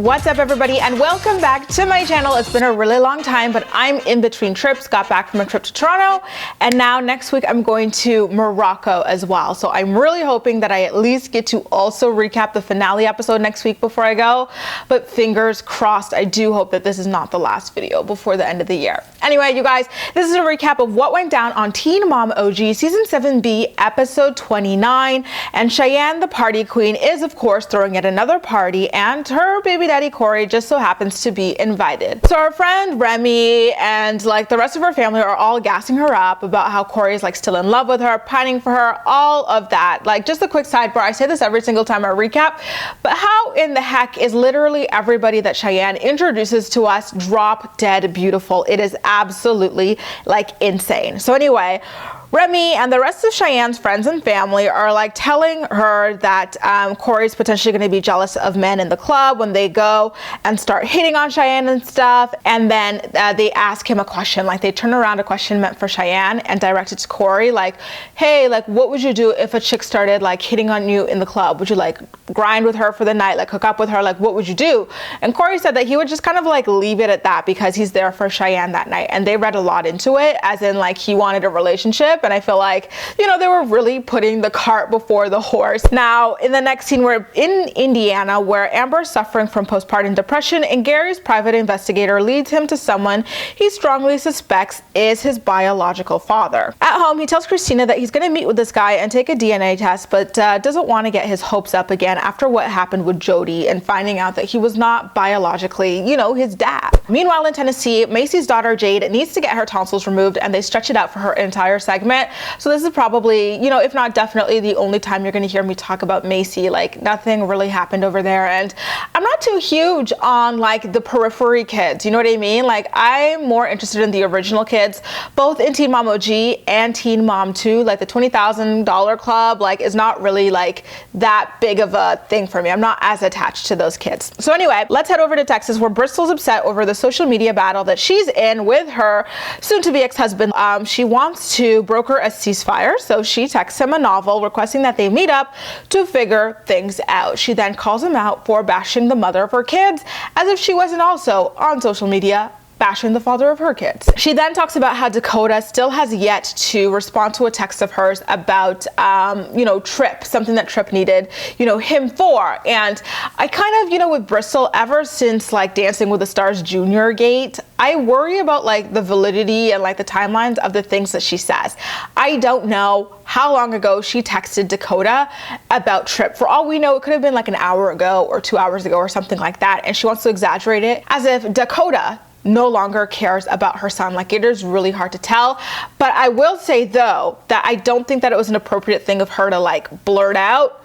What's up everybody and welcome back to my channel. It's been a really long time, but I'm in between trips, got back from a trip to Toronto, and now next week I'm going to Morocco as well. So I'm really hoping that I at least get to also recap the finale episode next week before I go, but fingers crossed. I do hope that this is not the last video before the end of the year. Anyway, you guys, this is a recap of what went down on Teen Mom OG Season 7B, Episode 29, and Cheyenne, the party queen, is of course throwing yet another party, and her baby daddy Cory just so happens to be invited. So our friend Remy and like the rest of her family are all gassing her up about how Cory is like still in love with her, pining for her, all of that. Like, just a quick sidebar, I say this every single time I recap, but how in the heck is literally everybody that Cheyenne introduces to us drop dead beautiful? It is absolutely like insane. So anyway, Remy and the rest of Cheyenne's friends and family are like telling her that Cory's potentially going to be jealous of men in the club when they go and start hitting on Cheyenne and stuff. And then they ask him a question, like they turn around a question meant for Cheyenne and direct it to Cory, like, hey, like what would you do if a chick started like hitting on you in the club? Would you like grind with her for the night, like hook up with her? Like what would you do? And Cory said that he would just kind of like leave it at that because he's there for Cheyenne that night. And they read a lot into it, as in like he wanted a relationship. And I feel like, you know, they were really putting the cart before the horse. Now, in the next scene, we're in Indiana where Amber's suffering from postpartum depression and Gary's private investigator leads him to someone he strongly suspects is his biological father. At home, he tells Christina that he's going to meet with this guy and take a DNA test, but doesn't want to get his hopes up again after what happened with Jayde and finding out that he was not biologically, you know, his dad. Meanwhile, in Tennessee, Maci's daughter Jayde needs to get her tonsils removed and they stretch it out for her entire segment. So this is probably, you know, if not definitely the only time you're going to hear me talk about Maci. Like nothing really happened over there. And I'm not too huge on like the periphery kids. You know what I mean? Like I'm more interested in the original kids, both in Teen Mom OG and Teen Mom 2. Like the $20,000 club, like is not really like that big of a thing for me. I'm not as attached to those kids. So anyway, let's head over to Texas where Bristol's upset over the social media battle that she's in with her soon-to-be ex-husband. She wants to broker a ceasefire, so she texts him a novel requesting that they meet up to figure things out. She then calls him out for bashing the mother of her kids, as if she wasn't also on social media bashing the father of her kids. She then talks about how Dakota still has yet to respond to a text of hers about, you know, Trip, something that Trip needed, you know, him for. And I kind of, you know, with Bristol, ever since like Dancing with the Stars Junior Gate, I worry about like the validity and like the timelines of the things that she says. I don't know how long ago she texted Dakota about Trip. For all we know, it could have been like an hour ago or 2 hours ago or something like that. And she wants to exaggerate it as if Dakota no longer cares about her son. Like it is really hard to tell. But I will say though, that I don't think that it was an appropriate thing of her to like blurt out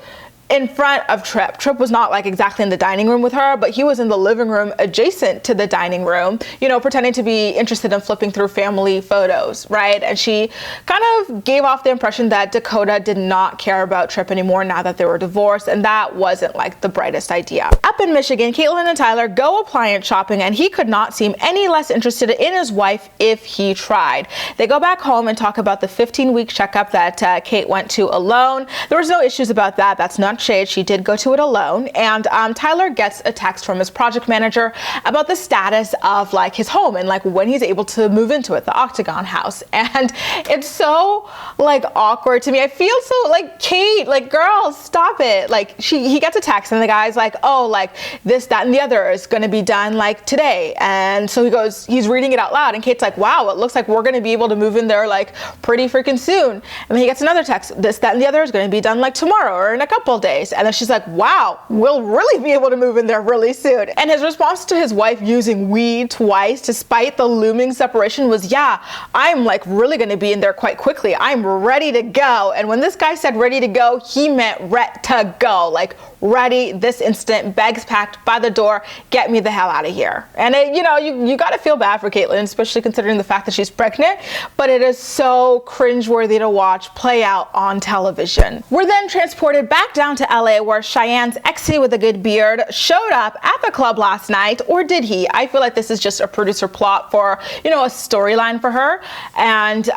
in front of Trip. Trip was not like exactly in the dining room with her, but he was in the living room adjacent to the dining room, you know, pretending to be interested in flipping through family photos, right? And she kind of gave off the impression that Dakota did not care about Trip anymore now that they were divorced, and that wasn't like the brightest idea. Up in Michigan, Catelynn and Tyler go appliance shopping, and he could not seem any less interested in his wife if he tried. They go back home and talk about the 15-week checkup that Kate went to alone. There was no issues about that. That's not shade. She did go to it alone. And Tyler gets a text from his project manager about the status of like his home and like when he's able to move into it, the Octagon house. And it's so like awkward to me. I feel so like, Kate, like girl, stop it. Like he gets a text and the guy's like, oh, like this, that, and the other is going to be done like today. And so he's reading it out loud and Kate's like, wow, it looks like we're going to be able to move in there like pretty freaking soon. And then he gets another text, this, that, and the other is going to be done like tomorrow or in a couple days. And then she's like, wow, we'll really be able to move in there really soon. And his response to his wife using we twice despite the looming separation was, yeah, I'm like really going to be in there quite quickly. I'm ready to go. And when this guy said ready to go, he meant ret to go, like ready this instant, bags packed, by the door, get me the hell out of here. And it, you know, you got to feel bad for Catelynn, especially considering the fact that she's pregnant, but it is so cringeworthy to watch play out on television. We're then transported back down to LA where Cheyenne's exy with a good beard showed up at the club last night, or did he? I feel like this is just a producer plot for, you know, a storyline for her. And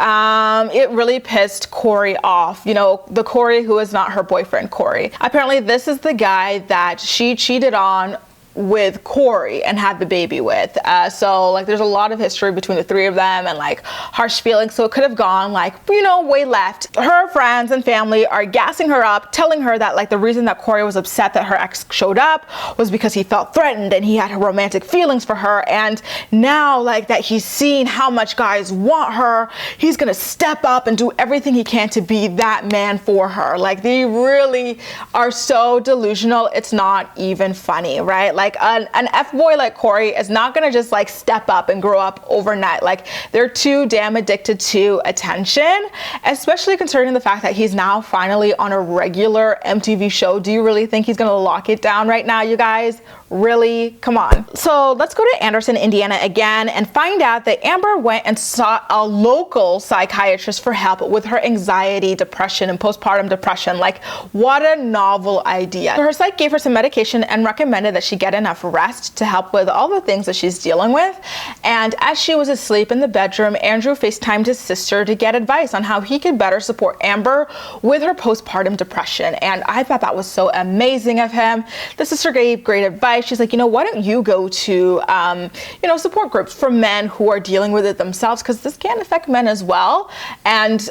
it really pissed Cory off, you know, the Cory who is not her boyfriend, Cory. Apparently this is the guy that she cheated on with Cory and had the baby with. So like there's a lot of history between the three of them and like harsh feelings. So it could have gone like, you know, way left. Her friends and family are gassing her up, telling her that like the reason that Cory was upset that her ex showed up was because he felt threatened and he had romantic feelings for her. And now like that he's seen how much guys want her, he's gonna step up and do everything he can to be that man for her. Like they really are so delusional. It's not even funny, right? Like an F-boy like Cory is not gonna just like step up and grow up overnight. Like they're too damn addicted to attention, especially considering the fact that he's now finally on a regular MTV show. Do you really think he's gonna lock it down right now, you guys? Really? Come on. So let's go to Anderson, Indiana again and find out that Amber went and sought a local psychiatrist for help with her anxiety, depression, and postpartum depression. Like, what a novel idea. So her psych gave her some medication and recommended that she get enough rest to help with all the things that she's dealing with. And as she was asleep in the bedroom, Andrew FaceTimed his sister to get advice on how he could better support Amber with her postpartum depression. And I thought that was so amazing of him. The sister gave great advice. She's like, you know, why don't you go to, you know, support groups for men who are dealing with it themselves, because this can affect men as well, and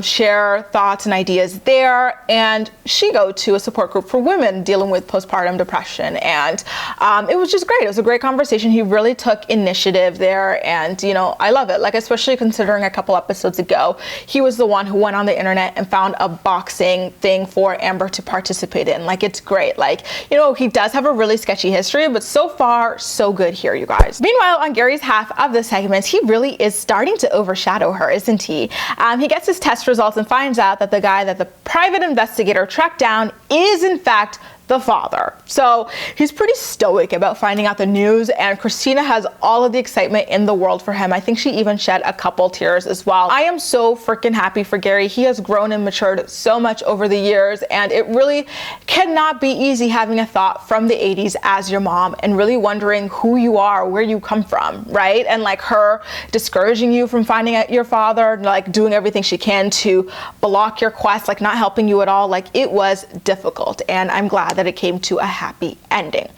share thoughts and ideas there. And she go to a support group for women dealing with postpartum depression. And it was just great. It was a great conversation. He really took initiative there. And, you know, I love it. Like, especially considering a couple episodes ago, he was the one who went on the internet and found a boxing thing for Amber to participate in. Like, it's great. Like, you know, he does have a really sketchy history, but so far so good here, you guys. Meanwhile, on Gary's half of the segment, he really is starting to overshadow her, isn't he? He gets his test results and finds out that the guy that the private investigator tracked down is in fact the father. So he's pretty stoic about finding out the news, and Christina has all of the excitement in the world for him. I think she even shed a couple tears as well. I am so freaking happy for Gary. He has grown and matured so much over the years, and it really cannot be easy having a thought from the 80s as your mom and really wondering who you are, where you come from, right? And like her discouraging you from finding out your father, like doing everything she can to block your quest, like not helping you at all. Like it was difficult, and I'm glad that it came to a happy ending.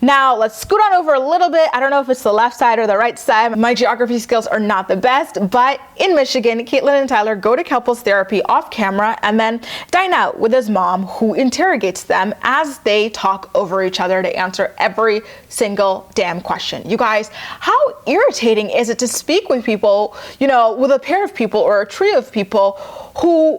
Now let's scoot on over a little bit. I don't know if it's the left side or the right side. My geography skills are not the best, but in Michigan, Catelynn and Tyler go to couples therapy off camera and then dine out with his mom, who interrogates them as they talk over each other to answer every single damn question. You guys, how irritating is it to speak with people, you know, with a pair of people or a trio of people who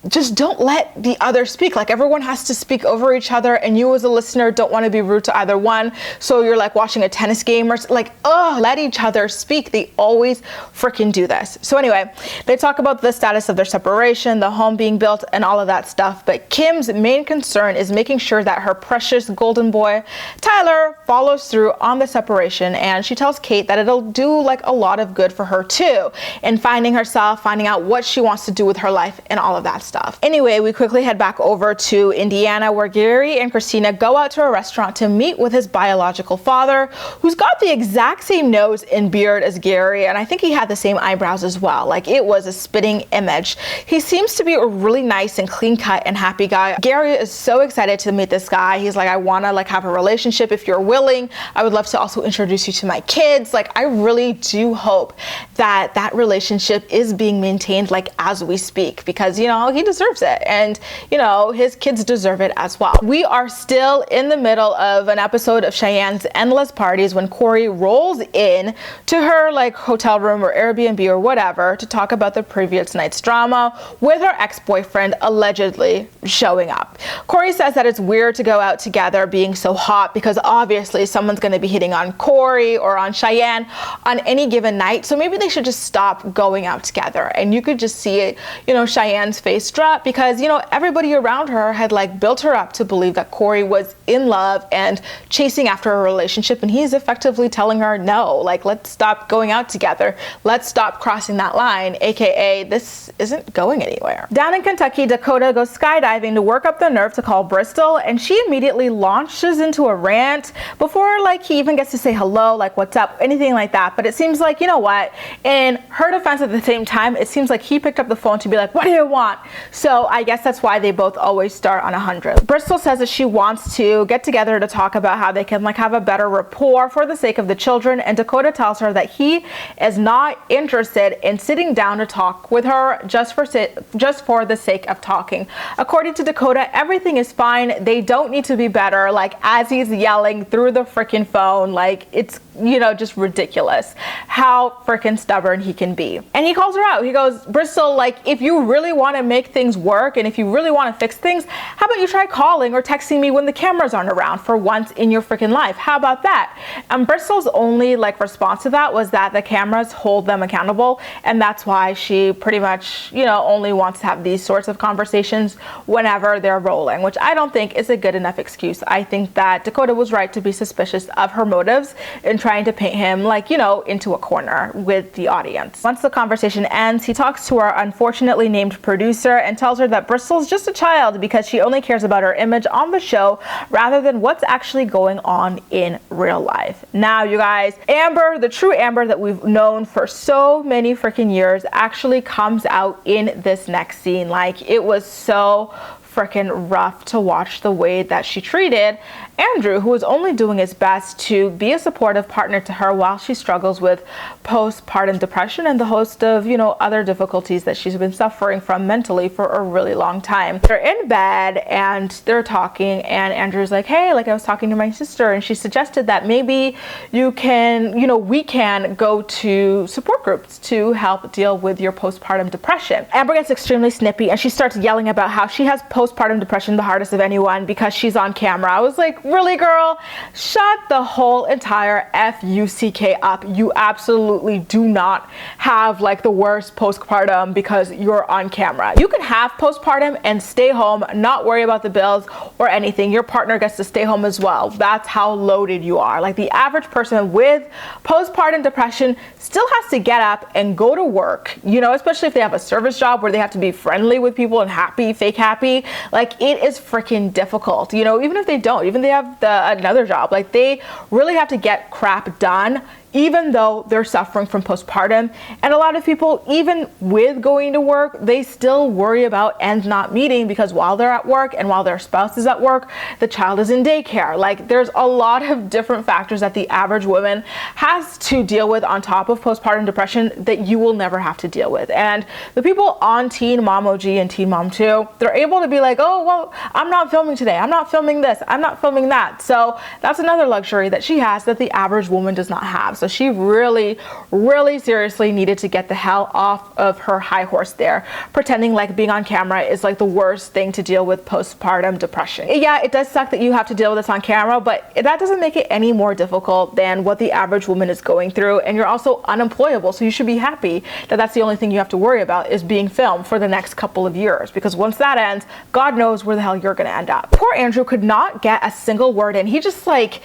just don't let the other speak. Like everyone has to speak over each other, and you as a listener don't want to be rude to either one. So you're like watching a tennis game or like, oh, let each other speak. They always freaking do this. So anyway, they talk about the status of their separation, the home being built, and all of that stuff. But Kim's main concern is making sure that her precious golden boy, Tyler, follows through on the separation. And she tells Kate that it'll do like a lot of good for her too, in finding herself, finding out what she wants to do with her life and all of that stuff. Anyway, we quickly head back over to Indiana, where Gary and Christina go out to a restaurant to meet with his biological father, who's got the exact same nose and beard as Gary, and I think he had the same eyebrows as well. Like it was a spitting image. He seems to be a really nice and clean cut and happy guy. Gary is so excited to meet this guy. He's like, I want to like have a relationship if you're willing. I would love to also introduce you to my kids. Like I really do hope that that relationship is being maintained like as we speak, because you know, he deserves it, and you know, his kids deserve it as well. We are still in the middle of an episode of Cheyenne's endless parties when Cory rolls in to her like hotel room or Airbnb or whatever to talk about the previous night's drama with her ex-boyfriend allegedly showing up. Cory says that it's weird to go out together being so hot because obviously someone's going to be hitting on Cory or on Cheyenne on any given night, so maybe they should just stop going out together. And you could just see it, you know, Cheyenne's face drop, because you know, everybody around her had like built her up to believe that Cory was in love and chasing after a relationship, and he's effectively telling her no, like let's stop going out together, let's stop crossing that line, aka this isn't going anywhere. Down in Kentucky, Dakota goes skydiving to work up the nerve to call Bristol, and she immediately launches into a rant before like he even gets to say hello, like what's up, anything like that. But it seems like, you know what, in her defense at the same time, it seems like he picked up the phone to be like, what do you want? So I guess that's why they both always start on 100. Bristol says that she wants to get together to talk about how they can like have a better rapport for the sake of the children, and Dakota tells her that he is not interested in sitting down to talk with her just for the sake of talking. According to Dakota, everything is fine. They don't need to be better. Like, as he's yelling through the freaking phone, like, it's, you know, just ridiculous how freaking stubborn he can be. And he calls her out. He goes, Bristol, like, if you really want to make things work and if you really want to fix things, how about you try calling or texting me when the cameras aren't around for once in your freaking life? How about that? And Bristol's only like response to that was that the cameras hold them accountable, and that's why she pretty much, you know, only wants to have these sorts of conversations whenever they're rolling, which I don't think is a good enough excuse. I think that Dakota was right to be suspicious of her motives in trying to paint him, like, you know, into a corner with the audience. Once the conversation ends, he talks to our unfortunately named producer and tells her that Bristol's just a child because she only cares about her image on the show rather than what's actually going on in real life. Now, you guys, Amber, the true Amber that we've known for so many freaking years, actually comes out in this next scene. Like, it was so freaking rough to watch the way that she treated Andrew, who was only doing his best to be a supportive partner to her while she struggles with postpartum depression and the host of, you know, other difficulties that she's been suffering from mentally for a really long time. They're in bed and they're talking, and Andrew's like, hey, like, I was talking to my sister and she suggested that maybe you can, you know, we can go to support groups to help deal with your postpartum depression. Amber gets extremely snippy and she starts yelling about how she has postpartum depression the hardest of anyone because she's on camera. I was like, really, girl? Shut the whole entire F-U-C-K up. You absolutely do not have like the worst postpartum because you're on camera. You can have postpartum and stay home, not worry about the bills or anything. Your partner gets to stay home as well. That's how loaded you are. Like, the average person with postpartum depression still has to get up and go to work, you know, especially if they have a service job where they have to be friendly with people and happy, fake happy. Like, it is freaking difficult, you know, even if they don't, even if they have another job, like, they really have to get crap done even though they're suffering from postpartum. And a lot of people, even with going to work, they still worry about ends not meeting because while they're at work and while their spouse is at work, the child is in daycare. Like, there's a lot of different factors that the average woman has to deal with on top of postpartum depression that you will never have to deal with. And the people on Teen Mom OG and Teen Mom 2, they're able to be like, oh, well, I'm not filming today. I'm not filming this. I'm not filming that. So that's another luxury that she has that the average woman does not have. So she really, really seriously needed to get the hell off of her high horse there, pretending like being on camera is like the worst thing to deal with postpartum depression. Yeah, it does suck that you have to deal with this on camera, but that doesn't make it any more difficult than what the average woman is going through. And you're also unemployable, so you should be happy that that's the only thing you have to worry about is being filmed for the next couple of years, because once that ends, God knows where the hell you're gonna end up. Poor Andrew could not get a single word in. He just like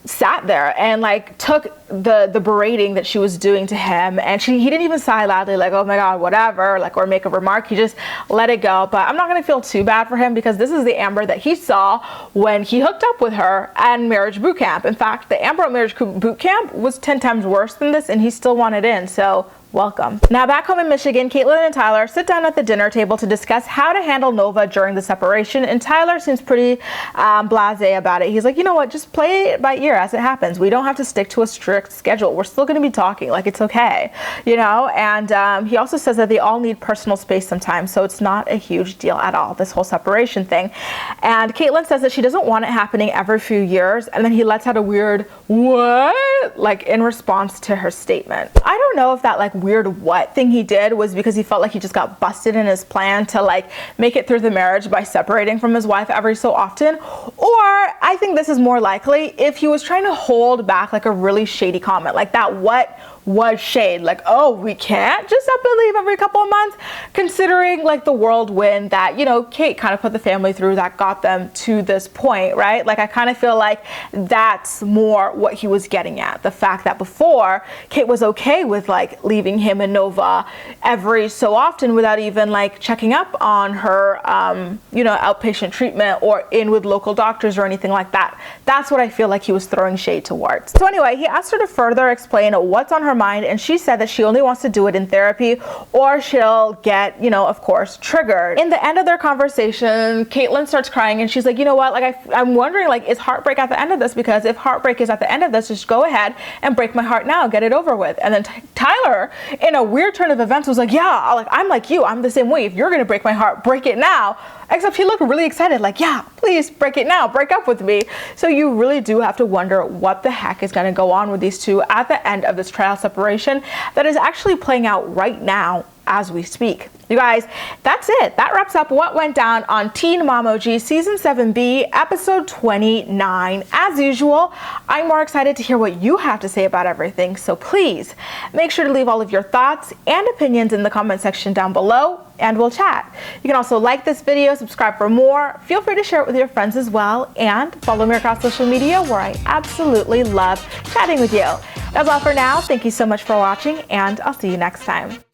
sat there and like took the berating that she was doing to him, and he didn't even sigh loudly like, oh my god, whatever, like, or make a remark. He just let it go. But I'm not gonna feel too bad for him because this is the Amber that he saw when he hooked up with her at marriage boot camp. In fact, the Amber at marriage boot camp was 10 times worse than this, and he still wanted in. So welcome. Now, back home in Michigan, Catelynn and Tyler sit down at the dinner table to discuss how to handle Nova during the separation, and Tyler seems pretty blasé about it. He's like, you know what, just play it by ear as it happens. We don't have to stick to a strict schedule. We're still going to be talking, like, it's okay, you know. And he also says that they all need personal space sometimes, so it's not a huge deal at all, this whole separation thing. And Catelynn says that she doesn't want it happening every few years, and then he lets out a weird what, like, in response to her statement. I don't know if that like weird what thing he did was because he felt like he just got busted in his plan to like make it through the marriage by separating from his wife every so often, or I think this is more likely if he was trying to hold back like a really shady comment. Like, that what was shade, like, oh, we can't just up and leave every couple of months, considering like the whirlwind that, you know, Kate kind of put the family through that got them to this point, right? Like, I kind of feel like that's more what he was getting at. at. The fact that before, Kate was okay with like leaving him and Nova every so often without even like checking up on her, you know, outpatient treatment or in with local doctors or anything like that. That's what I feel like he was throwing shade towards. So anyway, he asked her to further explain what's on her mind, and she said that she only wants to do it in therapy or she'll get, you know, of course, triggered. In the end of their conversation, Catelynn starts crying and she's like, you know what, like I'm wondering, like, is heartbreak at the end of this? Because if heartbreak is at the end of this, just go ahead and break my heart now, get it over with. And then Tyler, in a weird turn of events, was like, yeah, like I'm like you, I'm the same way. If you're gonna break my heart, break it now. Except he looked really excited, like, yeah, please break it now, break up with me. So you really do have to wonder what the heck is gonna go on with these two at the end of this trial separation that is actually playing out right now as we speak. You guys, that's it. That wraps up what went down on Teen Mom OG Season 7B, Episode 29. As usual, I'm more excited to hear what you have to say about everything, so please make sure to leave all of your thoughts and opinions in the comment section down below, and we'll chat. You can also like this video, subscribe for more, feel free to share it with your friends as well, and follow me across social media where I absolutely love chatting with you. That's all for now. Thank you so much for watching, and I'll see you next time.